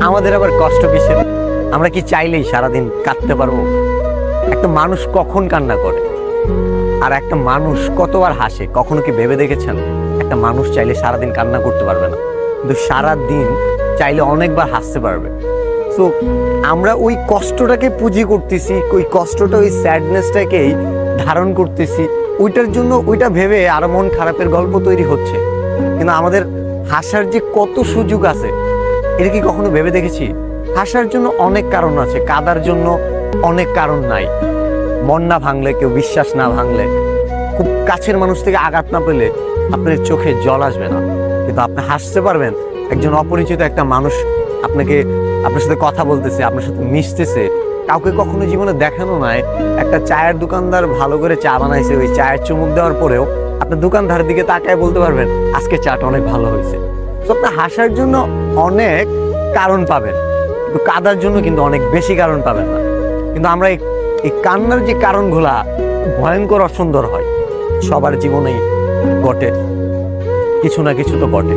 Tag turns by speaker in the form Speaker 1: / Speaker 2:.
Speaker 1: আমাদের আবার কষ্ট কিসের? আমরা কি চাইলেই সারাদিন কাঁদতে পারবো? একটা মানুষ কখন কান্না করে আর একটা মানুষ কতবার হাসে কখনো কি ভেবে দেখেছেন? একটা মানুষ চাইলে সারাদিন কান্না করতে পারবে না, কিন্তু সারাদিন চাইলে অনেকবার হাসতে পারবে। সো আমরা ওই কষ্টটাকে পুঁজি করতেছি, ওই কষ্টটা, ওই স্যাডনেসটাকেই ধারণ করতেছি, ওইটার জন্য ওইটা ভেবে আরো মন খারাপের গল্প তৈরি হচ্ছে। কিন্তু আমাদের হাসার যে কত সুযোগ আছে এটা কি কখনো ভেবে দেখেছি? হাসার জন্য অনেক কারণ আছে, কাঁদার জন্য অনেক কারণ নাই। মন না ভাঙলে, কেউ বিশ্বাস না ভাঙলে, খুব কাছের মানুষ থেকে আঘাত না পেলে আপনার চোখে জল আসবে না, কিন্তু আপনি হাসতে পারবেন। একজন অপরিচিত একটা মানুষ আপনার সাথে কথা বলতেছে, আপনার সাথে মিশতেছে, কাউকে কখনো জীবনে দেখানো নাই, একটা চায়ের দোকানদার ভালো করে চা বানাইছে, ওই চায়ের চুমুক দেওয়ার পরেও আপনি দোকানদারের দিকে তাকায় বলতে পারবেন আজকে চাটা অনেক ভালো হয়েছে। তো আপনি হাসার জন্য অনেক কারণ পাবেন, কিন্তু কাঁদার জন্য কিন্তু অনেক বেশি কারণ পাবেন না। কিন্তু আমরা এই কান্নার যে কারণগুলা ভয়ঙ্কর অসুন্দর হয়, সবার জীবনেই ঘটে, কিছু না কিছু তো ঘটে।